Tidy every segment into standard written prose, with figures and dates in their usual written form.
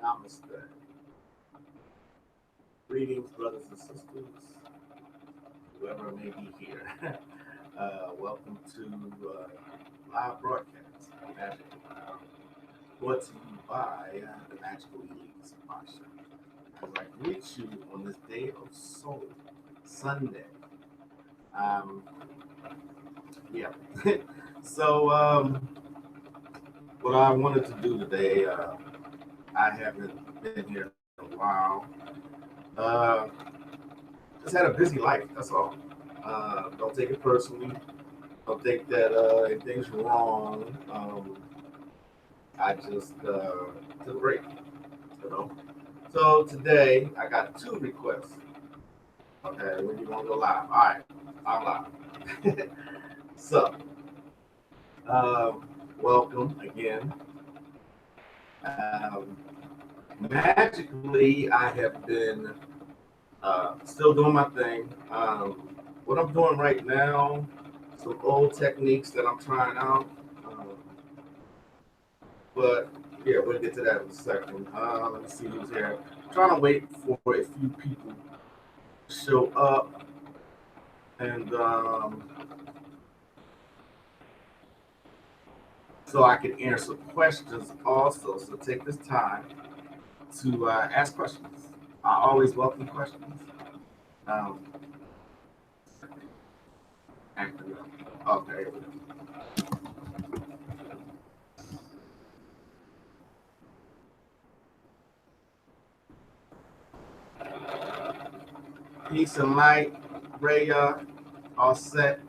Namaste. Greetings, brothers and sisters, whoever may be here. Welcome to live broadcast of Magick La Croix, brought to you by the Magical Elites Pasha. As I greet you on this day of soul, Sunday. Um, yeah. so, what I wanted to do today, I haven't been here in a while. Uh, just had a busy life. That's all. Don't take it personally. Don't think that anything's wrong. I just took a break, you know. So today I got two requests. Okay, when you want to go live? All right, I'm live. So, um, welcome again. Um, Magically, I have been still doing my thing. What I'm doing right now, some old techniques that I'm trying out. Um, but yeah, we'll get to that in a second. Let me see who's here. I'm trying to wait for a few people to show up, and so I can answer questions also. So take this time to ask questions. I always welcome questions. Um, okay. Peace and light, Raya, all set,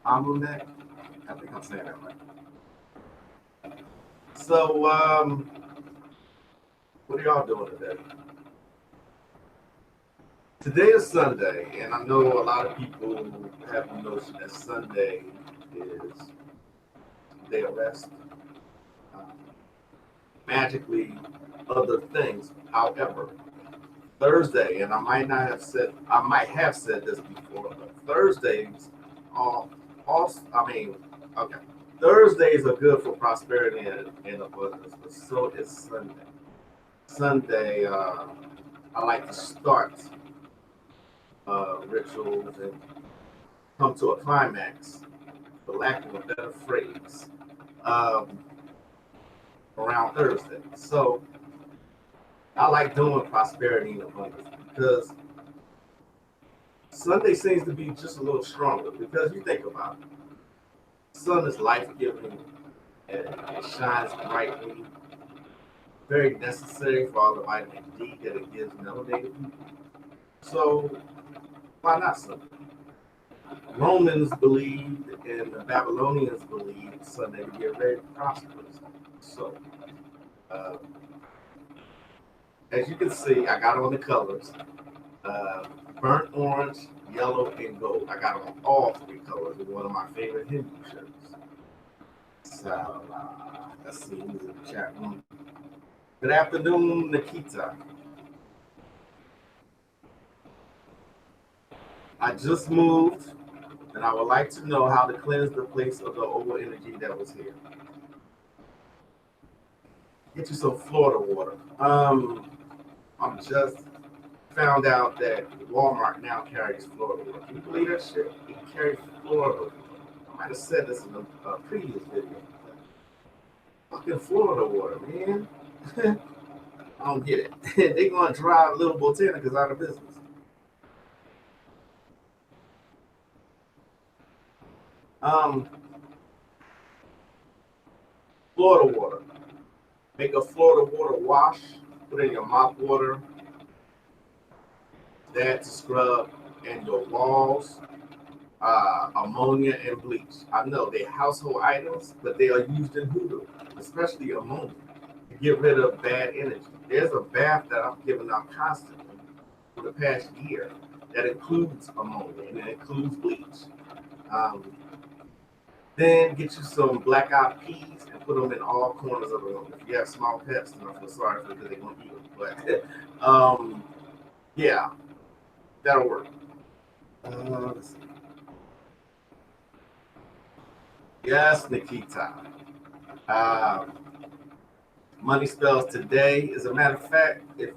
Amunet. I think I'm saying that right. So, what are y'all doing today? Today is Sunday, and I know a lot of people have the notion that Sunday is day of rest. Um, Magically, other things. However, Thursday, and I might have said this before, but Thursdays are also, okay, Thursdays are good for prosperity and abundance, but so is Sunday. Sunday, I like to start rituals and come to a climax, for lack of a better phrase, um, around Thursday. So I like doing prosperity and abundance because Sunday seems to be just a little stronger because you think about it. Sun is life giving and it shines brightly, very necessary for all the vitamin D that it gives melanated people. So why not Sunday? Romans believed and the Babylonians believed Sunday to be a very prosperous. So uh, as you can see, I got on the colors. Uh, Burnt orange, yellow, and gold. I got on all three colors in one of my favorite Hindu shirts. So let's see who's in the chat room. Good afternoon, Nikita. I just moved, and I would like to know how to cleanse the place of the over energy that was here. Get you some Florida water. I'm just found out that Walmart now carries Florida water. Can you believe that shit? It carries Florida. I might have said this in a previous video. Fucking Florida water, man. I don't get it. They gonna drive little botanicas out of business. Um, Florida water. Make a Florida water wash. Put in your mop water. That to scrub and your walls. Ammonia and bleach. I know they're household items, but they are used in hoodoo, especially ammonia, to get rid of bad energy. There's a bath that I'm giving out constantly for the past year that includes ammonia and it includes bleach. Um, then get you some black eyed peas and put them in all corners of the room. If you have small pets, then I feel sorry for them because they're going to eat them. But yeah, that'll work. Let's see. Yes, Nikita. Um, money spells today. As a matter of fact, if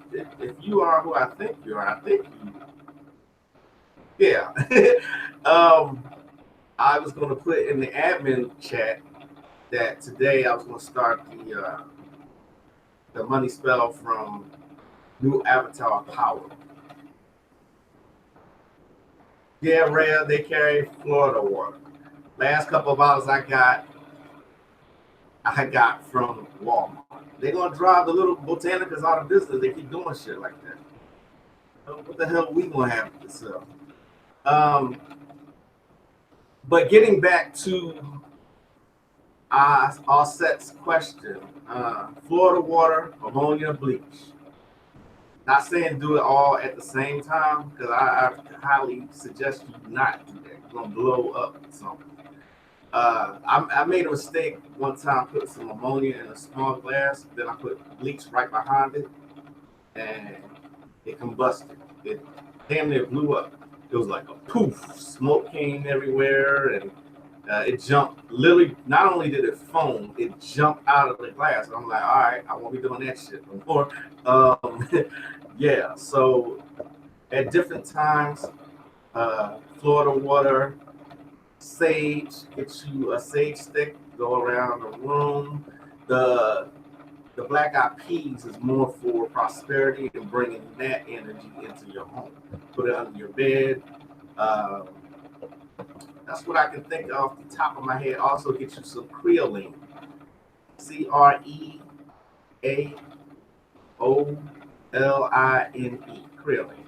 you are who I think you are, I think you, yeah. um, I was going to put in the admin chat that today I was going to start the money spell from New Avatar Power. Yeah, Rhea, they carry Florida water. Last couple of bottles I got from Walmart. They're gonna drive the little botanicas out of business. They keep doing shit like that. What the hell are we gonna have to sell? Um, but getting back to Offset's question, Florida water, ammonia, bleach. Not saying do it all at the same time because I highly suggest you not do that. You're gonna blow up something. I made a mistake one time, put some ammonia in a small glass, then I put bleach right behind it, and it combusted. It damn near blew up. It was like a poof, smoke came everywhere, and it jumped. Literally, not only did it foam, it jumped out of the glass. And I'm like, all right, I won't be doing that shit no more. Yeah, so at different times, Florida water, sage, get you a sage stick, go around the room. The black eyed peas is more for prosperity and bringing that energy into your home. Put it under your bed. Uh, that's what I can think of off the top of my head. Also, get you some creoline. Creoline. Creoline.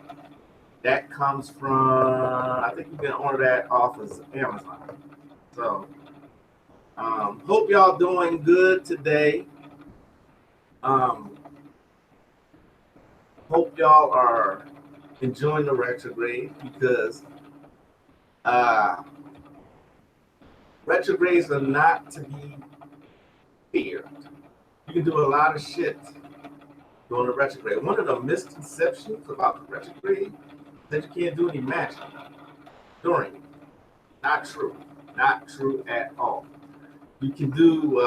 That comes from, I think you can order that off of Amazon. So, hope y'all doing good today. Hope y'all are enjoying the retrograde because retrogrades are not to be feared. You can do a lot of shit during the retrograde. One of the misconceptions about the retrograde is that you can't do any magic during it. Not true. Not true at all. You can do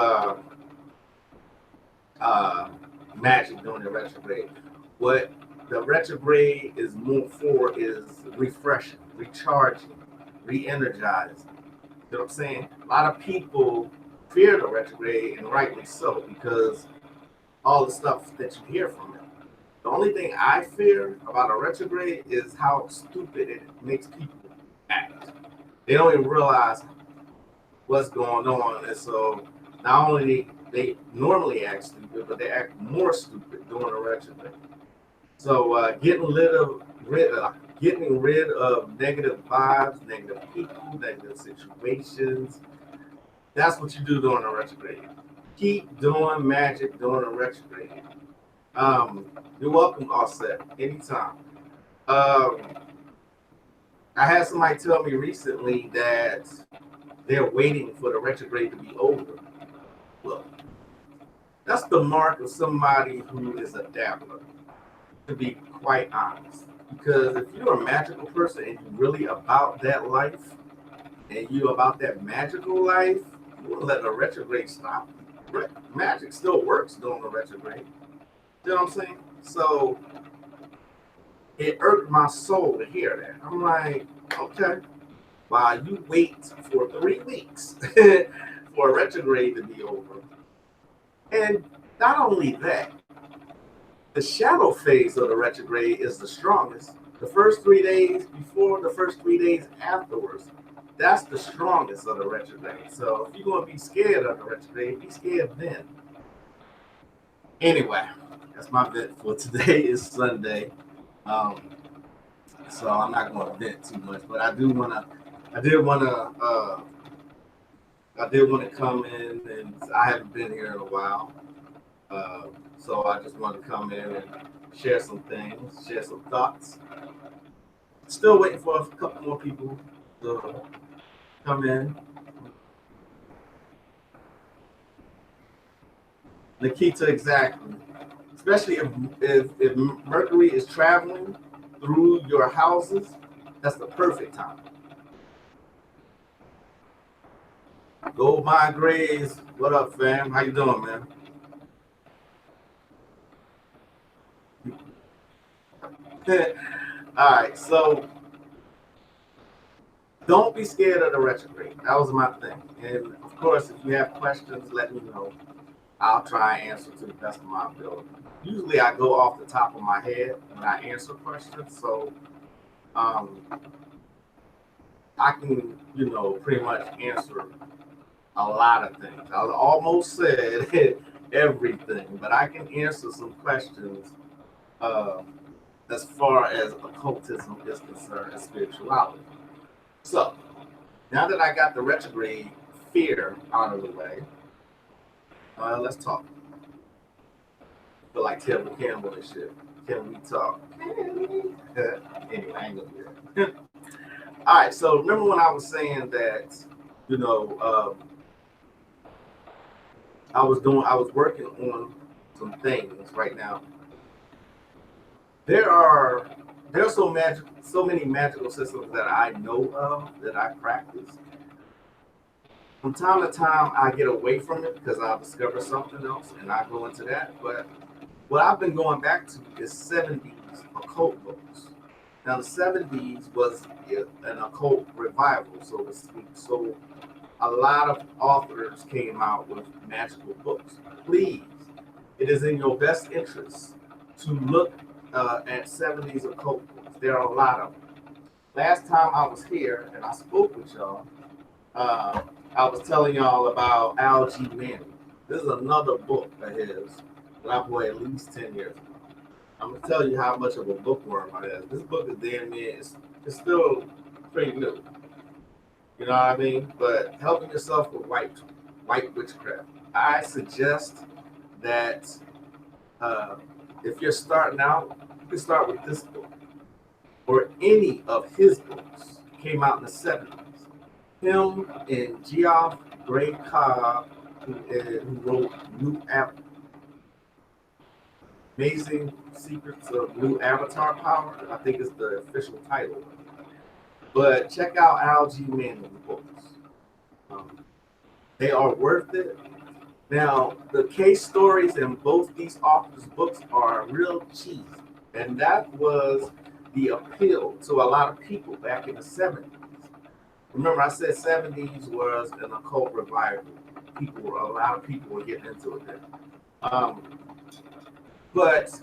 magic during the retrograde. What the retrograde is more for is refreshing, recharging, re-energizing. You know what I'm saying? A lot of people fear the retrograde, and rightly so, because all the stuff that you hear from it. The only thing I fear about a retrograde is how stupid it makes people act. They don't even realize what's going on, and so not only they normally act stupid, but they act more stupid during a retrograde. So getting rid of negative vibes, negative people, negative situations. That's what you do during a retrograde. Keep doing magic during a retrograde. You're welcome, Offset, anytime. I had somebody tell me recently that they're waiting for the retrograde to be over. Look, that's the mark of somebody who is a dabbler, to be quite honest. Because if you're a magical person and you're really about that life, and you about that magical life, you won't let the retrograde stop. Magic still works during the retrograde. You know what I'm saying? So it irked my soul to hear that. I'm like, okay, while you wait for 3 weeks for a retrograde to be over. And not only that, the shadow phase of the retrograde is the strongest. The first 3 days before, the first 3 days afterwards, that's the strongest of the retrograde. So if you're going to be scared of the retrograde, be scared then. Anyway, that's my vent for today. Is Sunday. So I'm not going to vent too much, but I did want to come in, and I haven't been here in a while. So I just want to come in and share some things, share some thoughts. Still waiting for a couple more people to come in. Nikita, exactly. Especially if Mercury is traveling through your houses, that's the perfect time. Gold Mine Grays, what up, fam? How you doing, man? All right, so don't be scared of the retrograde. That was my thing. And of course, if you have questions, let me know. I'll try and answer to the best of my ability. Usually, I go off the top of my head when I answer questions, so um, I can, pretty much answer a lot of things. I almost said everything, but I can answer some questions uh, as far as occultism is concerned and spirituality. So, now that I got the retrograde fear out of the way, let's talk. Feel like Tevin Campbell and shit. Can we talk? Anyway, I ain't gonna do that. All right, so remember when I was saying that, you know, I was working on some things right now. There are so many magical systems that I know of that I practice. From time to time, I get away from it because I discover something else and I go into that. But what I've been going back to is 70s occult books. Now, the 70s was an occult revival, so to speak. So a lot of authors came out with magical books. Please, it is in your best interest to look at 70s occult books. There are a lot of them. Last time I was here and I spoke with y'all, uh, I was telling y'all about Al.G. Manning. This is another book of his that I bought at least 10 years ago. I'm going to tell you how much of a bookworm I am. This book is damn near, it's still pretty new. You know what I mean? But helping yourself with white witchcraft. I suggest that if you're starting out, you can start with this book or any of his books. Came out in the 70s. Him and Geoff Gray Cobb, who wrote Amazing Secrets of New Avatar Power, I think is the official title. But check out Al.G. Manning's books. They are worth it. Now, the case stories in both these authors' books are real cheesy. And that was the appeal to a lot of people back in the 70s. Remember, I said 70s was an occult revival. A lot of people were getting into it then. But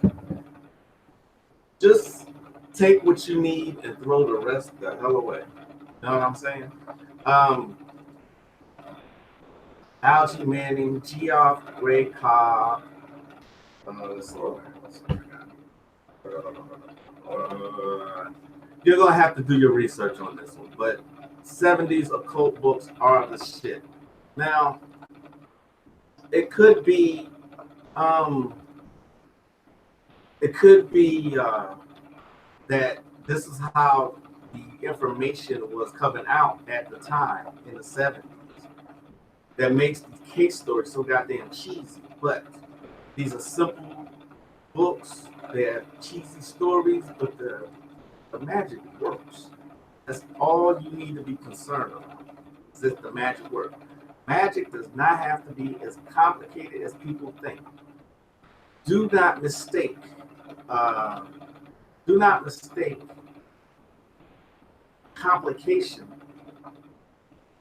just take what you need and throw the rest the hell away. You know what I'm saying? Al.G. Manning, Geoff Gray Cobb. You're gonna have to do your research on this one, but 70s occult books are the shit. Now, it could be that this is how the information was coming out at the time in the 70s that makes these case stories so goddamn cheesy. But these are simple books. They have cheesy stories, but the magic works. That's all you need to be concerned about. Is that the magic works? Magic does not have to be as complicated as people think. Do not mistake. Do not mistake complication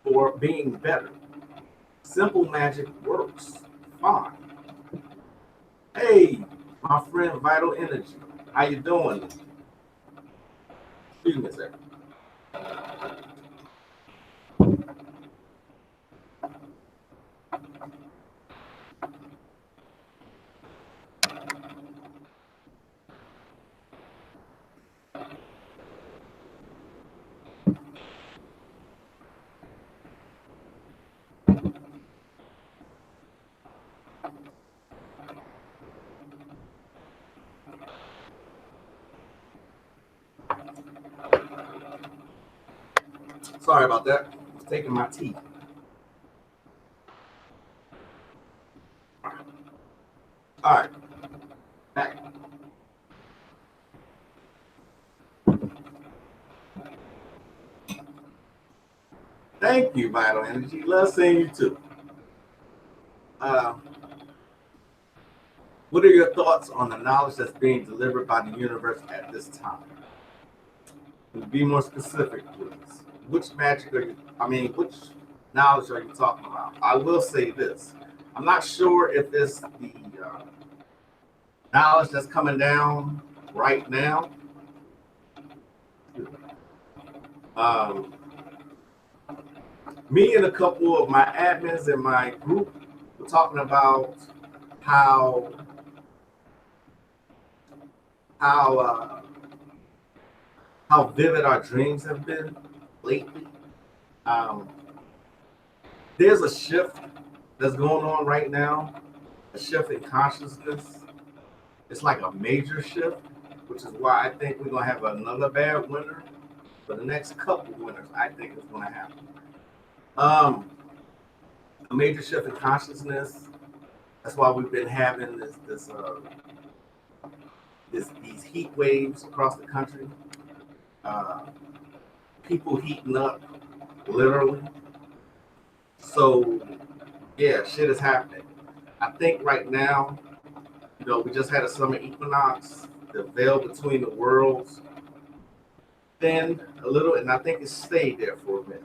for being better. Simple magic works fine. Hey, my friend Vital Energy, how you doing? Excuse me a second. Sorry about that. I was taking my tea. All right. Back. Thank you, Vital Energy. Love seeing you too. What are your thoughts on the knowledge that's being delivered by the universe at this time? And be more specific, please. Which magic are you? I mean, which knowledge are you talking about? I will say this: I'm not sure if it's the knowledge that's coming down right now. Um, Me and a couple of my admins in my group were talking about how how uh, how vivid our dreams have been lately. Um, there's a shift that's going on right now, a shift in consciousness. It's like a major shift, which is why I think we're gonna have another bad winter. For the next couple winters, I think it's gonna happen. Um, a major shift in consciousness. That's why we've been having these heat waves across the country. Uh, People heating up, literally. So yeah, shit is happening. I think right now, we just had a summer equinox. The veil between the worlds thinned a little, and I think it stayed there for a minute.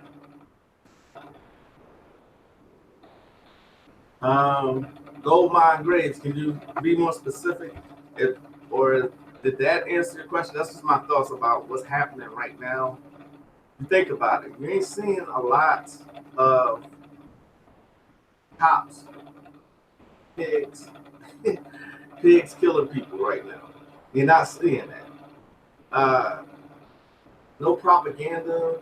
Gold mine grades. Can you be more specific? If or did that answer your question? That's just my thoughts about what's happening right now. You think about it. You ain't seeing a lot of cops, pigs, pigs killing people right now. You're not seeing that. Uh, no propaganda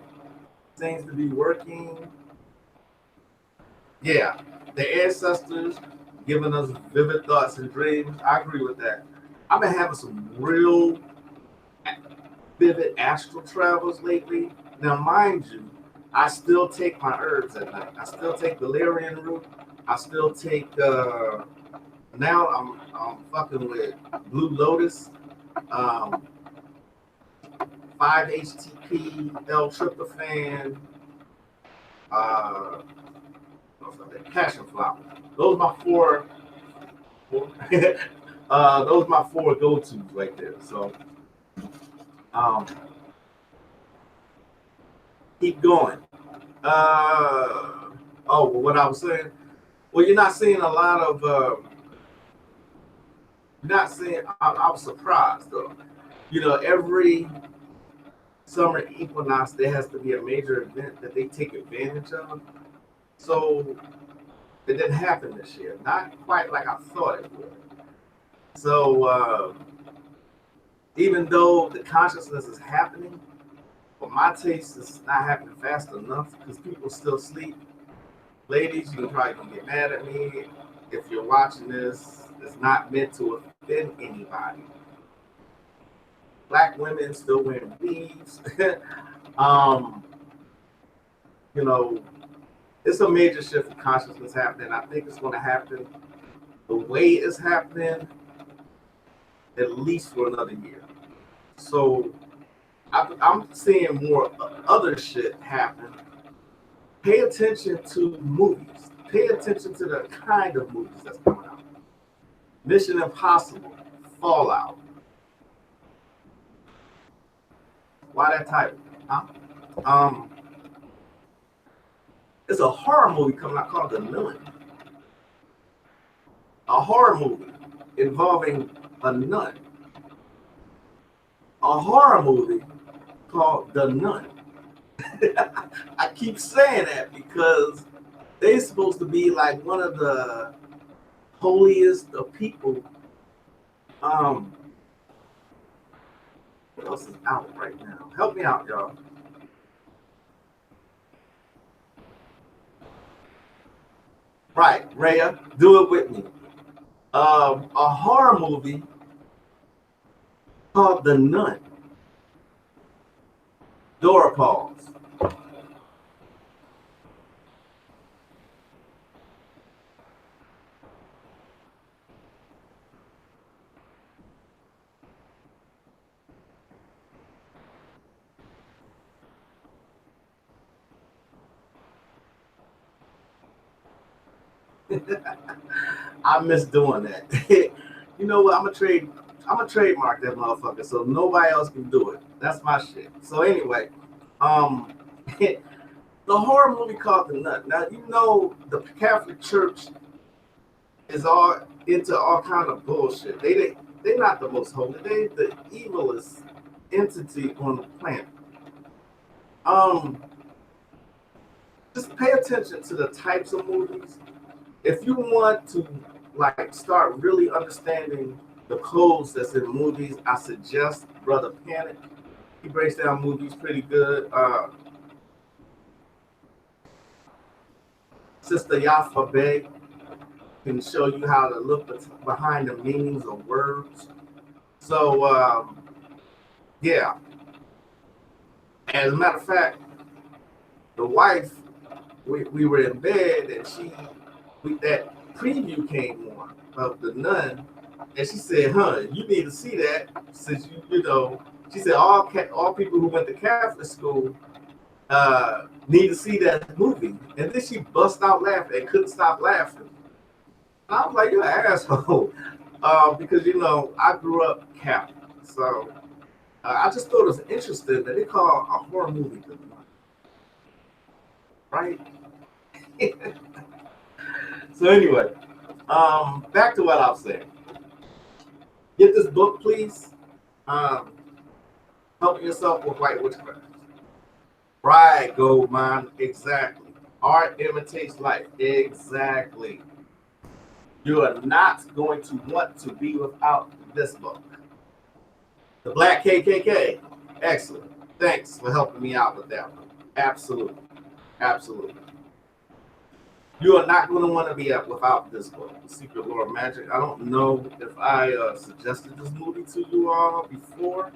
seems to be working. Yeah, the ancestors giving us vivid thoughts and dreams. I agree with that. I've been having some real vivid astral travels lately. Now, mind you, I still take my herbs at night. I still take valerian root. I still take. Now I'm fucking with blue lotus, um, 5-HTP, L-tryptophan, uh, passion flower. Those are my four. Those are my four go-tos right there. So, um, keep going. Oh, well, what I was saying. Well, you're not seeing a lot of. You're not seeing. I was surprised though. Every summer equinox there has to be a major event that they take advantage of. So it didn't happen this year. Not quite like I thought it would. So even though the consciousness is happening, for my taste, it's not happening fast enough because people still sleep. Ladies, you probably gonna get mad at me if you're watching this. It's not meant to offend anybody. Black women still wearing weaves. um, you know, it's a major shift in consciousness happening. I think it's going to happen the way it's happening at least for another year. So I'm seeing more other shit happen. Pay attention to movies. Pay attention to the kind of movies that's coming out. Mission Impossible, Fallout. Why that title? Huh? It's a horror movie coming out called The Nun. A horror movie involving a nun. A horror movie called The Nun. I keep saying that because they're supposed to be like one of the holiest of people. What else is out right now? Help me out, y'all. Right, Rhea, do it with me. A horror movie called The Nun. Dora pause. I miss doing that. You know what? I'm gonna trademark that motherfucker so nobody else can do it. That's my shit. So anyway, um, the horror movie called The Nun. Now you know the Catholic Church is all into all kind of bullshit. They not the most holy. They the evilest entity on the planet. Um, just pay attention to the types of movies. If you want to like start really understanding the codes that's in movies, I suggest Brother Panic. He breaks down movies pretty good. Sister Yafa Bey can show you how to look behind the meanings of words. So yeah, as a matter of fact, the wife, we were in bed and that preview came on of The Nun, and she said, "Huh, you need to see that since you know." She said all people who went to Catholic school need to see that movie, and then she bust out laughing and couldn't stop laughing. And I was like, "You're an asshole," because you know I grew up Catholic, so I just thought it was interesting that they call a horror movie The Nun, right? So anyway, back to what I was saying. Get this book, please. Um, Help yourself with white witchcraft. Right, gold mine. Exactly. Art imitates life. Exactly. You are not going to want to be without this book. The Black KKK. Excellent. Thanks for helping me out with that one. Absolutely. Absolutely. You are not going to want to be up without this book, The Secret Lore of Magic. I don't know if I suggested this movie to you all before,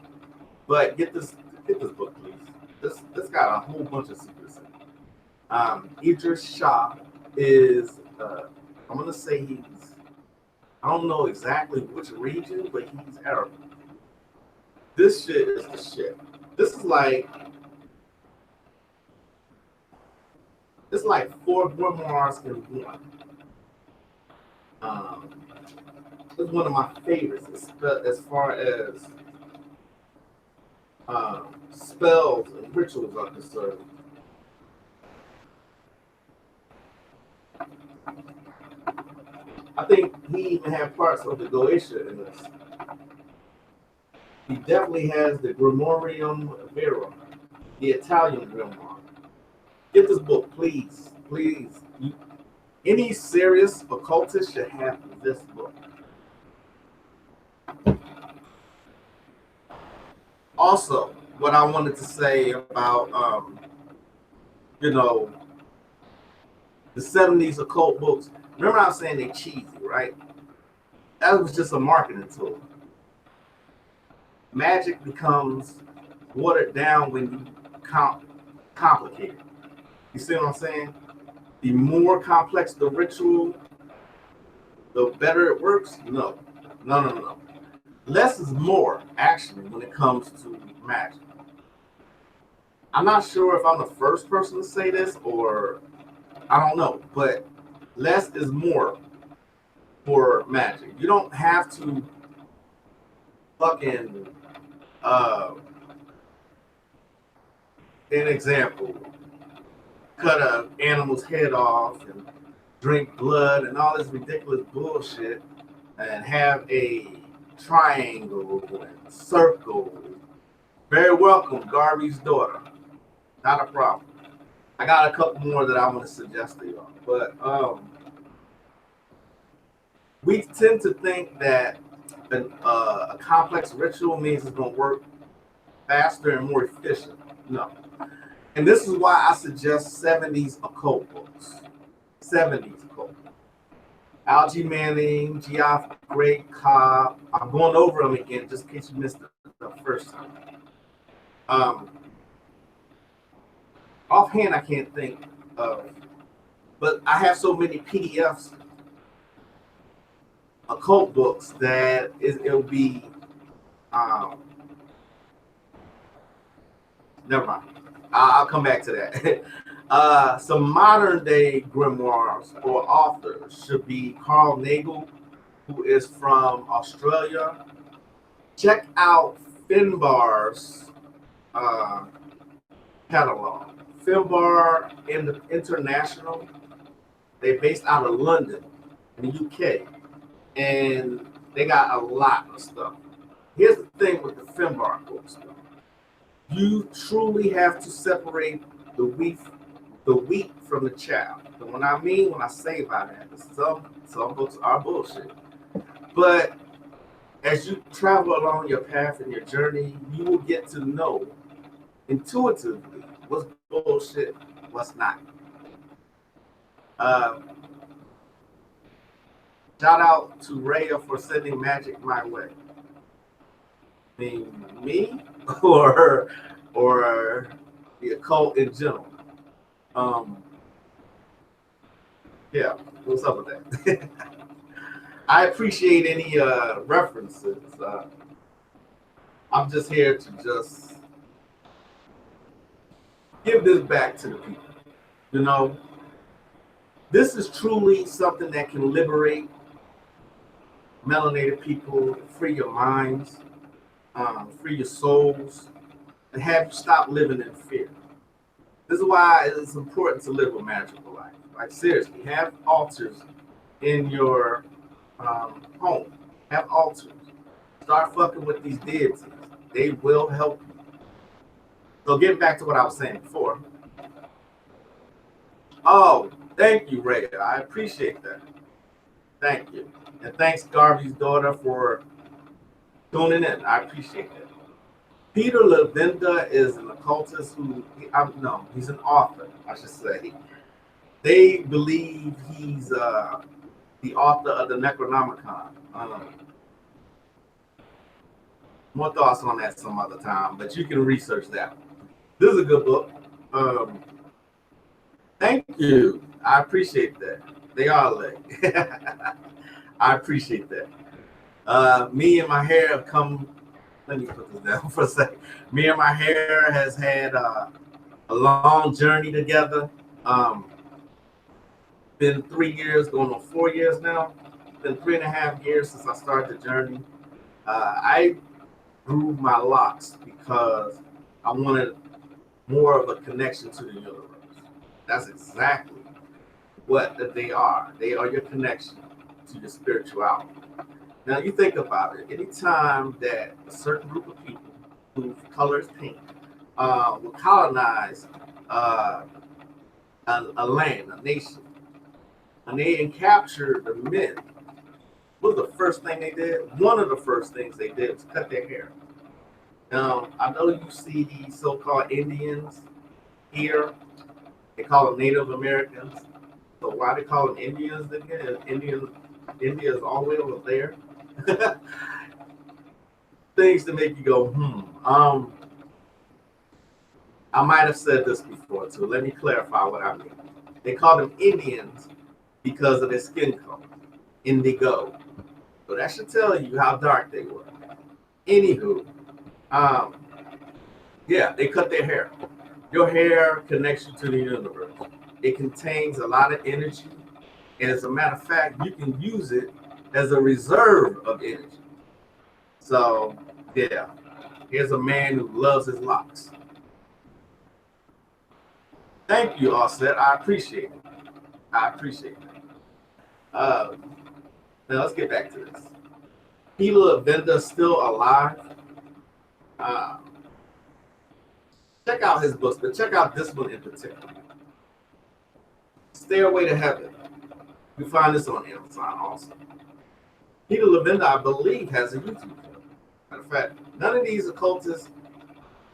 but get this book, please. This got a whole bunch of secrets in it. Idris Shah is, I'm going to say I don't know exactly which region, but he's Arab. This shit is the shit. This is like, it's like 4 grimoires in one. It's one of my favorites as far as spells and rituals are concerned. I think he even had parts of the Goetia in this. He definitely has the Grimorium Verum, the Italian grimoire. Get this book, please. Please. Any serious occultist should have this book. Also, what I wanted to say about, you know, the 70s occult books. Remember I was saying they cheesy, right? That was just a marketing tool. Magic becomes watered down when you complicate it. You see what I'm saying? The more complex the ritual, the better it works. No. Less is more, actually, when it comes to magic. I'm not sure if I'm the first person to say this or I don't know, but less is more for magic. You don't have to fucking, an example, cut an animal's head off and drink blood and all this ridiculous bullshit and have a triangle and circle. Very welcome, Garvey's daughter. Not a problem. I got a couple more that I want to suggest to y'all. But we tend to think that a complex ritual means it's going to work faster and more efficient. No. And this is why I suggest 70s occult books. 70s occult. Algie Manning, Geoff Gray Cobb. I'm going over them again just in case you missed the first time. Offhand, I can't think of, but I have so many PDFs, occult books that it'll be. Never mind. I'll come back to that. Some modern day grimoires or authors should be Carl Nagel. who is from Australia. Check out Finbar's uh, catalog. Finbar International. They're based out of London, in the UK, and they got a lot of stuff. Here's the thing with the Finbar books, though. You truly have to separate the wheat from the chaff. And when I say by that, some books are bullshit. But as you travel along your path and your journey, you will get to know intuitively what's bullshit, what's not. Uh, Shout out to Rhea for sending Magick my way. I mean, me or the occult in general. Um, yeah, what's up with that? I appreciate any references. I'm just here to just give this back to the people. You know, this is truly something that can liberate melanated people, free your minds, free your souls, and have you stop living in fear. This is why it's important to live a magical life. Like seriously, have altars in your home. Have altars. Start fucking with these deities. They will help you. So getting back to what I was saying before. Oh, thank you, Ray. I appreciate that. Thank you. And thanks, Garvey's daughter, for tuning in. I appreciate that. Peter Levenda is an occultist no, he's an author, I should say. They believe he's the author of the Necronomicon. More thoughts on that some other time, but you can research that. This is a good book. Thank you. I appreciate that. They are late. I appreciate that. Me and my hair have come. Let me put this down for a second. Me and my hair has had a long journey together. Been 3 years, going on 4 years now. Been 3.5 years since I started the journey. I grew my locks because I wanted more of a connection to the universe. That's exactly what they are. They are your connection to your spirituality. Now you think about it. Anytime that a certain group of people whose color is pink will colonize a land, a nation, and they captured the men, what was the first thing they did? One of the first things they did was cut their hair. Now, I know you see these so-called Indians here. They call them Native Americans. So why they call them Indians again? India is all the way over there. Things to make you go, I might have said this before too. Let me clarify what I mean. They call them Indians because of their skin color, indigo. So that should tell you how dark they were. Anywho, yeah, they cut their hair. Your hair connects you to the universe. It contains a lot of energy. And as a matter of fact, you can use it as a reserve of energy. So, yeah, here's a man who loves his locks. Thank you, Offset. I appreciate it. I appreciate it. Now, let's get back to this. Peter Venda still alive. Check out his books, but check out this one in particular. Stairway to Heaven. You find this on Amazon also. Peter Levenda, I believe, has a YouTube channel. Matter of fact, none of these occultists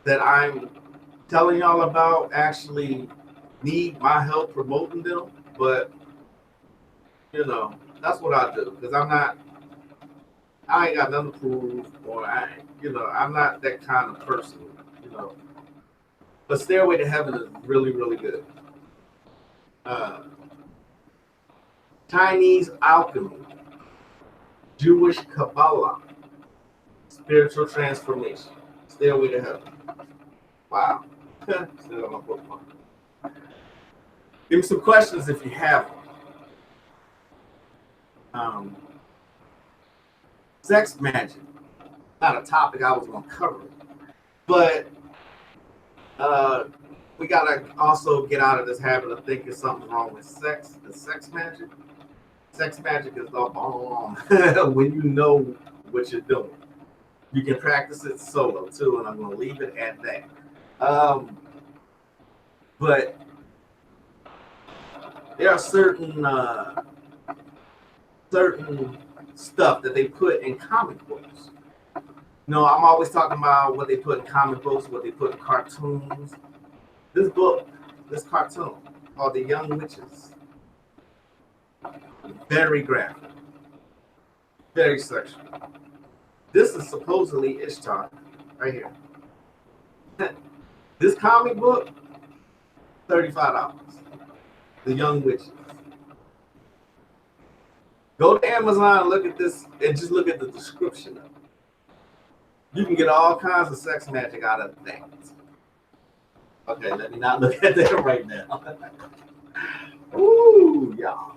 that I'm telling y'all about actually need my help promoting them, but you know, that's what I do because I ain't got nothing to prove, or I'm not that kind of person, you know. But Stairway to Heaven is really, really good. Chinese alchemy, Jewish Kabbalah, spiritual transformation, Stairway to Heaven. Wow. Still on my bookmark. Give me some questions if you have them. Sex magic, not a topic I was going to cover, but we got to also get out of this habit of thinking something's wrong with sex. The sex magic. Sex magic is the bomb when you know what you're doing. You can practice it solo too, and I'm going to leave it at that. But there are certain stuff that they put in comic books. No, I'm always talking about what they put in comic books, what they put in cartoons. This cartoon called The Young Witches, very graphic, very sexual. This is supposedly Ishtar, right here. This comic book, $35. The Young Witches. Go to Amazon and look at this, and just look at the description of it. You can get all kinds of sex magic out of that. Okay, let me not look at that right now. Ooh, y'all.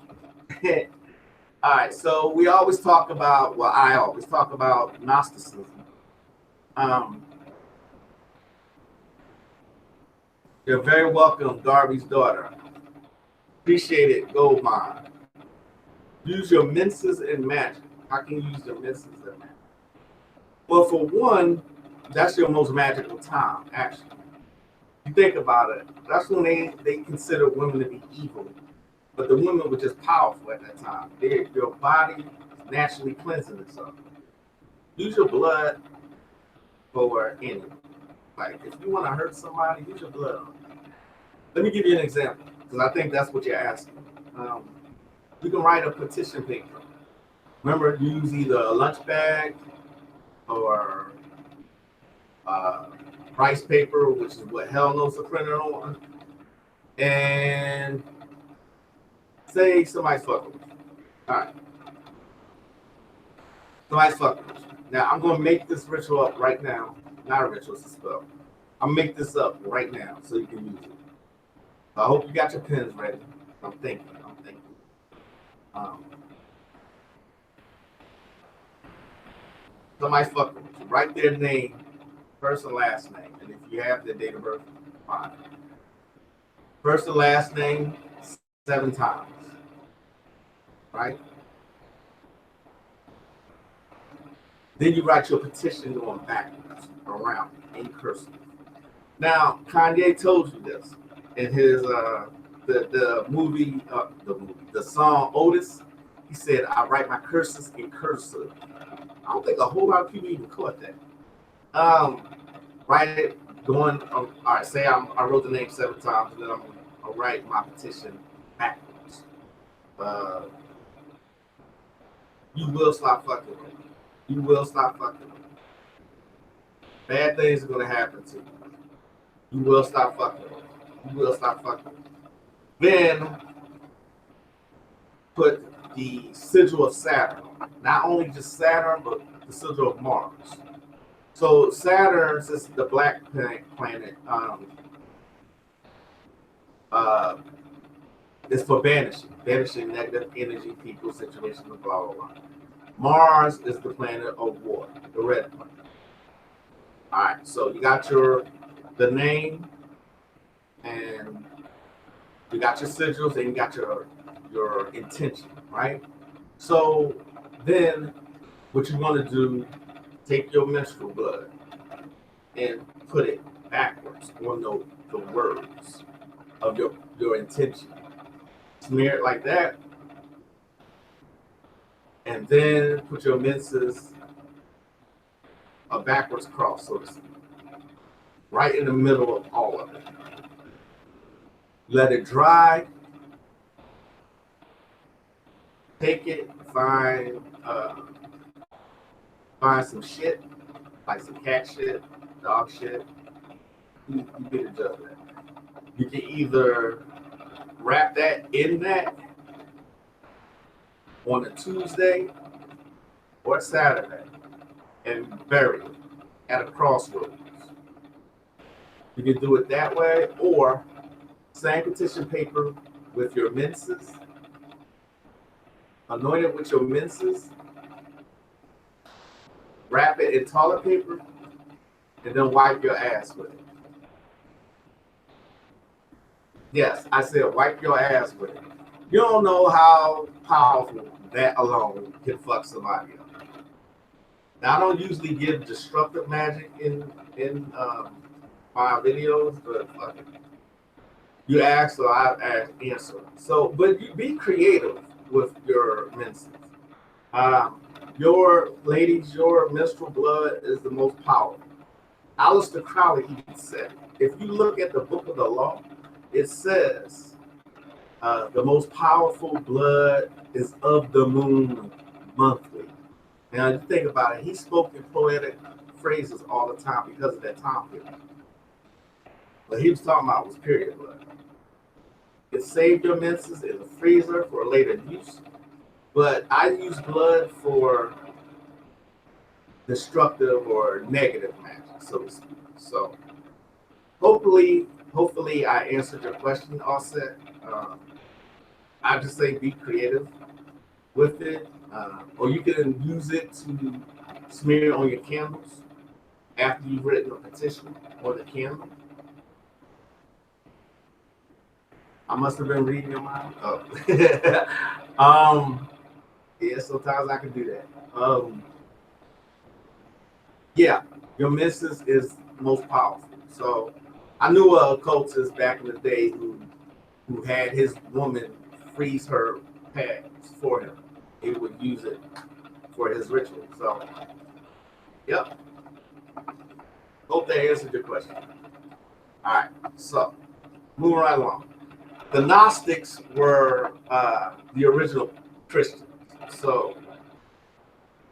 All right, so we always talk about, well, I always talk about Gnosticism. You're very welcome, Garvey's daughter. Appreciate it, Gold Mine. Use your menses in magic. How can you use your menses in magic? Well, for one, that's your most magical time, actually. You think about it, that's when they consider women to be evil. But the women were just powerful at that time. Your body is naturally cleansing itself. Use your blood for anything. Like, if you want to hurt somebody, use your blood on them. Let me give you an example, because I think that's what you're asking. You can write a petition paper. Remember, use either a lunch bag or rice paper, which is what hell knows to print it on, and say somebody's fucking with you. All right. Somebody's fucking with you. Now, I'm going to make this ritual up right now. Not a ritual, it's a spell. I'll make this up right now so you can use it. I hope you got your pens ready. I'm thinking. Somebody's fucking with you. Write their name, first and last name. And if you have their date of birth, fine. First and last name, 7 times. Right? Then you write your petition going backwards, around, in cursive. Now, Kanye told you this in his the song Otis. He said, "I write my curses in cursive." I don't think a whole lot of people even caught that. Write it going. All right, say I wrote the name 7 times, and then I'll write my petition backwards. You will stop fucking with me. You will stop fucking with me. Bad things are gonna happen to you. You will stop fucking with me. You will stop fucking with me. Then put the sigil of Saturn. Not only just Saturn, but the sigil of Mars. So Saturn, since the black planet, is for banishing negative energy, people, situations, and blah, blah, blah. Mars is the planet of war, the red planet. All right, so you got the name, and you got your sigils, and you got your intention, right? So then what you want to do, take your menstrual blood and put it backwards on the words of your intention. Smear it like that, and then put your menses a backwards cross, so to speak, right in the middle of all of it. Let it dry. Take it, find some shit, like some cat shit, dog shit. You get a judge of that. You can either wrap that in that on a Tuesday or Saturday and bury it at a crossroads. You can do it that way, or same petition paper with your menses, anoint it with your menses, wrap it in toilet paper, and then wipe your ass with it. Yes, I said wipe your ass with it. You don't know how powerful that alone can fuck somebody up. Now I don't usually give destructive magic in my videos, but fuck it. You ask, so I answer. So, but you be creative with your menses. Um, your ladies, your menstrual blood is the most powerful. Aleister Crowley even said, if you look at the book of the law, it says the most powerful blood is of the moon monthly. Now, you think about it, he spoke in poetic phrases all the time because of that time period. What he was talking about was period blood. It saved your menses in the freezer for later use, but I use blood for destructive or negative magic, so to speak. So hopefully I answered your question, Offset. I just say be creative with it, or you can use it to smear on your candles after you've written a petition on the candle. I must have been reading your mind. Oh, yeah. Sometimes I can do that. Yeah, your missus is most powerful. So I knew a occultist back in the day who had his woman freeze her pads for him. He would use it for his ritual. So, yep. Hope that answered your question. All right. So, moving right along. The Gnostics were the original Christians. So,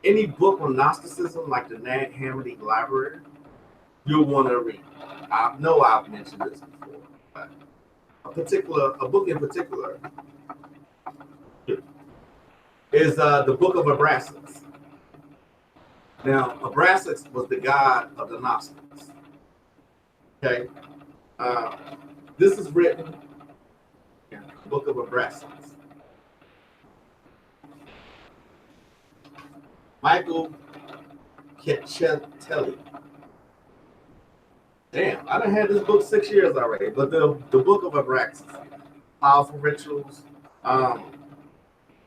any book on Gnosticism, like the Nag Hammadi Library, you'll want to read. I know I've mentioned this before, but a book in particular is the Book of Abraxas. Now, Abraxas was the god of the Gnostics. Okay, uh, this is written in the Book of Abraxas. Michael Ketcheltelli. Damn, I done had this book 6 years already. But the Book of Abraxas, powerful rituals. Um,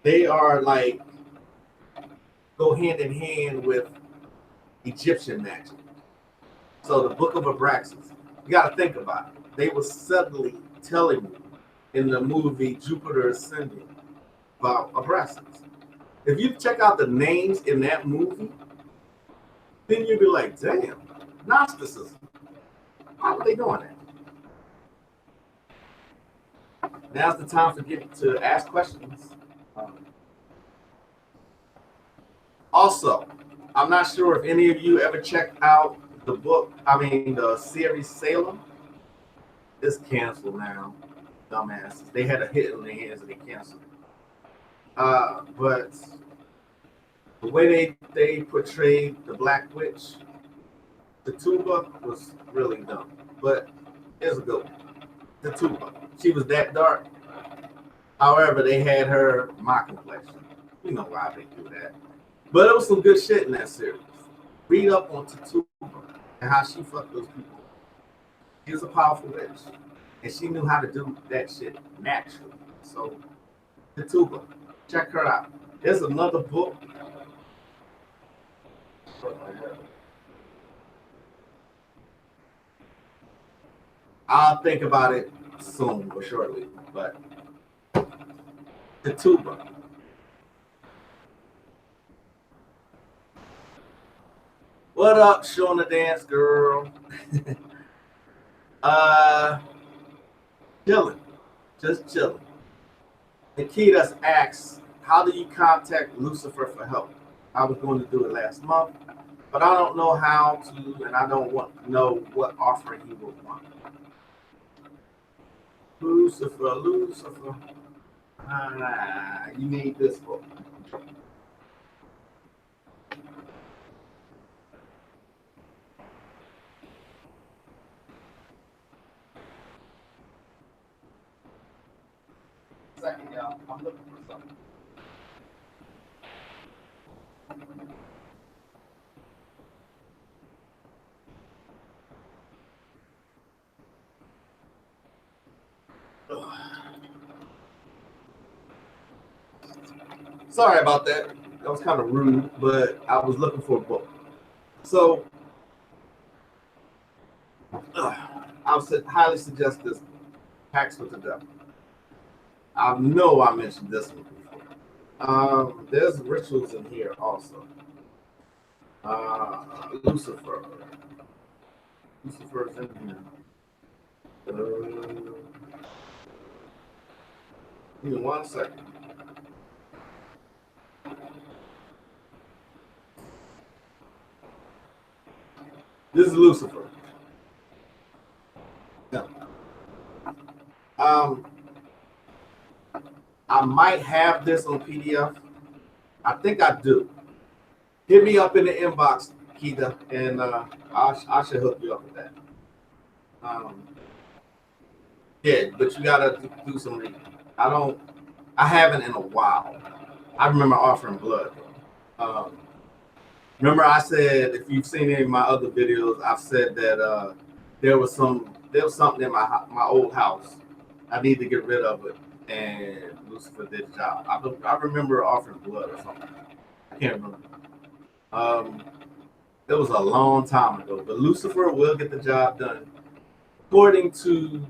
they are like go hand in hand with Egyptian magic. So the Book of Abraxas, you got to think about it. They were suddenly telling you in the movie Jupiter Ascending about Abraxas. If you check out the names in that movie, then you'd be like, damn, Gnosticism. How are they doing that? Now's the time for you to ask questions. Also, I'm not sure if any of you ever checked out the series Salem. It's canceled now, dumbasses. They had a hit on their hands and they canceled it. But the way they portrayed the Black Witch, the tuba was really dumb. But it's a good one. The tuba. She was that dark. However, they had her my complexion. You know why they do that. But it was some good shit in that series. Read up on Tatuba and how she fucked those people. She was a powerful witch. And she knew how to do that shit naturally. So, Tatuba, check her out. There's another book. I'll think about it soon or shortly. But Tatuba. What up, showing the dance girl? Chilling. Just chilling. Nikita's asks, how do you contact Lucifer for help? I was going to do it last month, but I don't know how to, and I don't want to know what offering he will want. Lucifer. You need this book. Second, y'all. I'm looking for something. Sorry about that. That was kind of rude, but I was looking for a book. So I would highly suggest this, Pacts with the Devil. I know I mentioned this one before. There's rituals in here also. Lucifer. Lucifer's in here. Give me 1 second. This is Lucifer. Yeah. I might have this on PDF. I think I do. Hit me up in the inbox, Keita, and I should hook you up with that. Yeah, but you gotta do some reading. I haven't in a while. I remember offering blood. Remember I said, if you've seen any of my other videos, I've said that there was something in my old house. I need to get rid of it, and Lucifer did the job. I remember offering blood or something. I can't remember. It was a long time ago, but Lucifer will get the job done. According to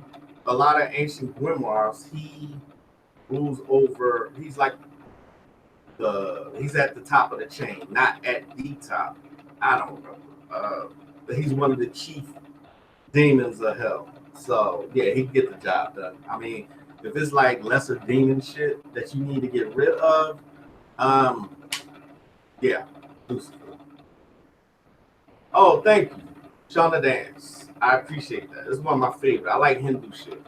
a lot of ancient grimoires, he rules over. He's like he's at the top of the chain, not at the top. I don't know. But he's one of the chief demons of hell. So yeah, he can get the job done. I mean, if it's like lesser demon shit that you need to get rid of, yeah, Lucifer. Oh, thank you, Shauna Dance. I appreciate that. It's one of my favorite. I like Hindu shit.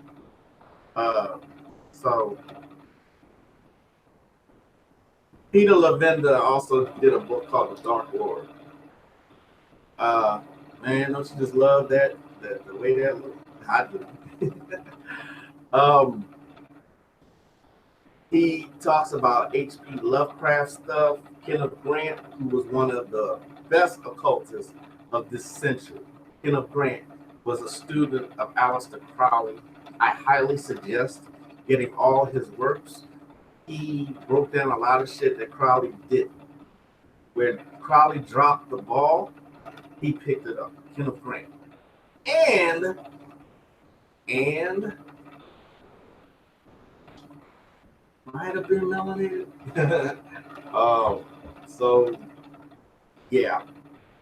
So Peter Lavender also did a book called The Dark Lord. Man, don't you just love that the way that looks? I do. He talks about H.P. Lovecraft stuff. Kenneth Grant, who was one of the best occultists of this century. Kenneth Grant was a student of Aleister Crowley. I highly suggest getting all his works. He broke down a lot of shit that Crowley did. Where Crowley dropped the ball, he picked it up. Kenneth Grant. And might have been melanated. So yeah.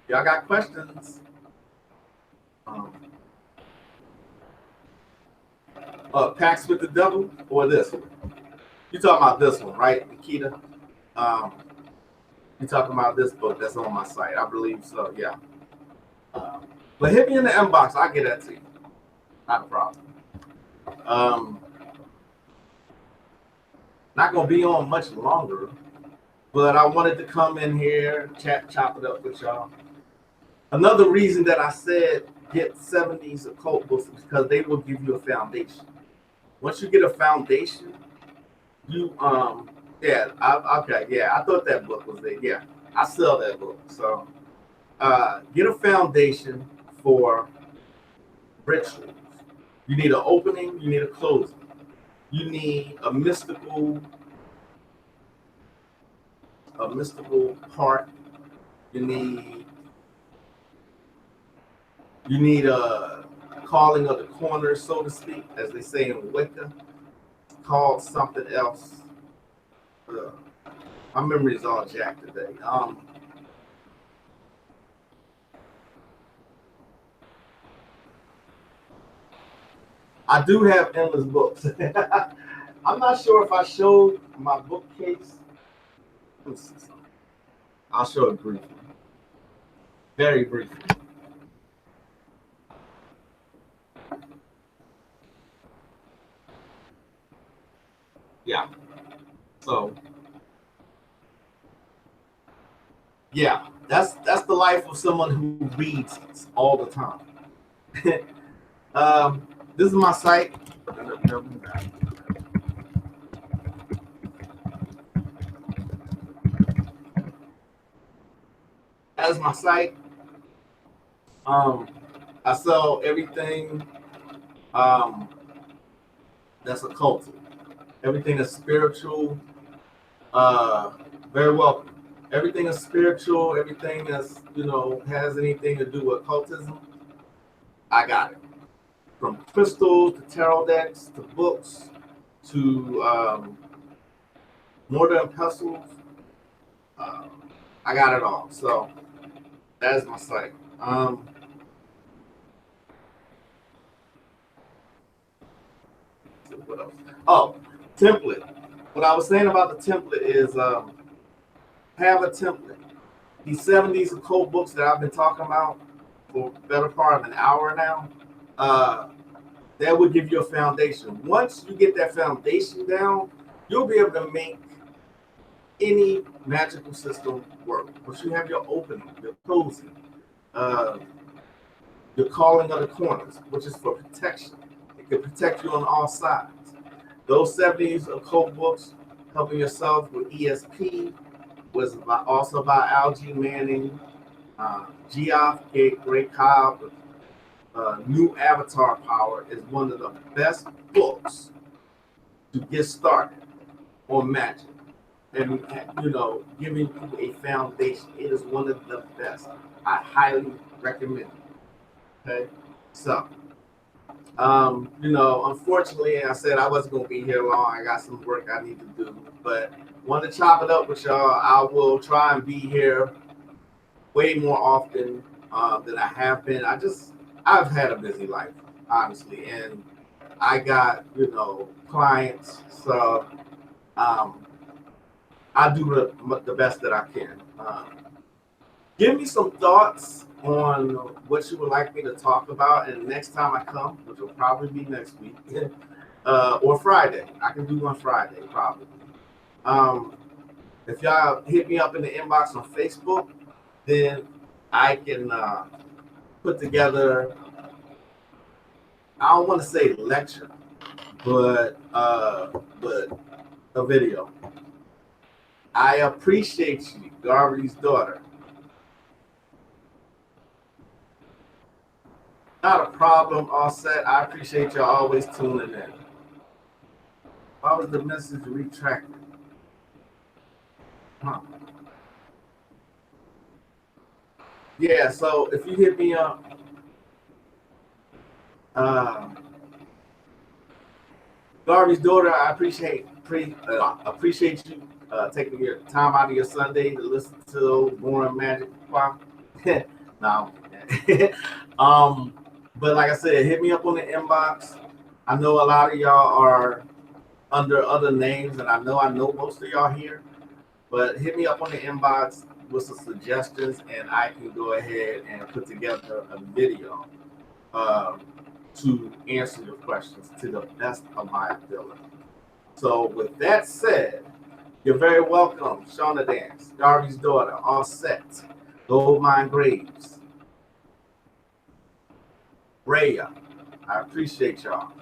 Y'all got questions? Pacts with the Devil or this one? You talking about this one, right, Nikita? You talking about this book that's on my site? I believe so. Yeah. But hit me in the inbox. I'll get that to you. Not a problem. Not gonna be on much longer, but I wanted to come in here, chop it up with y'all. Another reason that I said get 70s occult books is because they will give you a foundation. Once you get a foundation, you yeah, I thought that book was there. Yeah, I sell that book. So get a foundation for rituals. You need an opening, you need a closing. You need a mystical part. You need a calling of the corner, so to speak, as they say in Wicca. Called something else. My memory is all jacked today. I do have endless books. I'm not sure if I showed my bookcase. I'll show it briefly. Very briefly. Yeah. So yeah, that's the life of someone who reads all the time. This is my site. That's my site. I sell everything that's occult, everything that's spiritual, Very welcome. Everything is spiritual. Everything is, has anything to do with occultism. I got it. From crystals to tarot decks to books to mortar and pestles. Uh, I got it all. So that is my site. What else? Oh, template. What I was saying about the template is have a template. These 70s occult books that I've been talking about for the better part of an hour now, that would give you a foundation. Once you get that foundation down, you'll be able to make any magical system work. Once you have your opening, your closing, uh, your calling of the corners, which is for protection. It can protect you on all sides. Those 70s occult books, Helping Yourself with ESP, was also by Algie Manning, Geoff Gray Cobb. New Avatar Power is one of the best books to get started on magic, and giving you a foundation. It is one of the best. I highly recommend it. Okay, so unfortunately, I said I wasn't gonna be here long. I got some work I need to do, but want to chop it up with y'all. I will try and be here way more often than I have been. I've had a busy life, honestly, and I got clients, so I do the best that I can. Give me some thoughts on what you would like me to talk about, and next time I come, which will probably be next week, or Friday. I can do one Friday, probably. If y'all hit me up in the inbox on Facebook, then I can put together, I don't want to say lecture, but a video. I appreciate you, Garvey's daughter. Not a problem, all set. I appreciate y'all always tuning in. Why was the message retracted? Huh. Yeah, so if you hit me up, Garvey's daughter, I appreciate you taking your time out of your Sunday to listen to boring Magick La Croix. No. But like I said, hit me up on the inbox. I know a lot of y'all are under other names, and I know most of y'all here. But hit me up on the inbox with some suggestions, and I can go ahead and put together a video to answer your questions to the best of my ability. So with that said, you're very welcome. Shauna Dance, Garvey's daughter, all set. Gold Mine Graves. Raya, I appreciate y'all.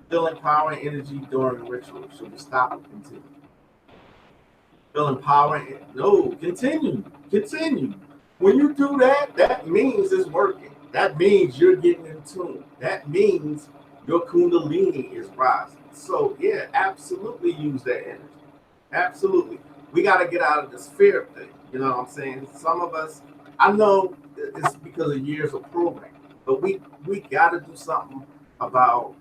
Feeling power and energy during the ritual. Should we stop and continue? Feeling power and no, continue. When you do that, that means it's working. That means you're getting in tune. That means your kundalini is rising. So yeah, absolutely use that energy. Absolutely. We got to get out of this fear thing. You know what I'm saying? Some of us, I know it's because of years of programming, but we got to do something about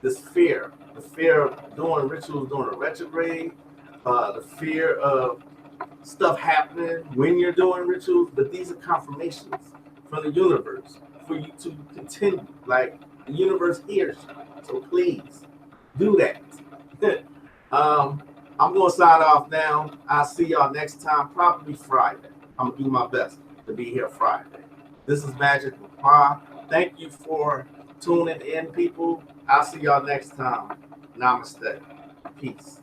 this fear. The fear of doing rituals during a retrograde, the fear of stuff happening when you're doing rituals, but these are confirmations from the universe for you to continue. Like the universe hears you. So please do that. I'm going to sign off now. I'll see y'all next time, probably Friday. I'm going to do my best to be here Friday. This is Magick La Croix. Thank you for tuning in, people. I'll see y'all next time. Namaste. Peace.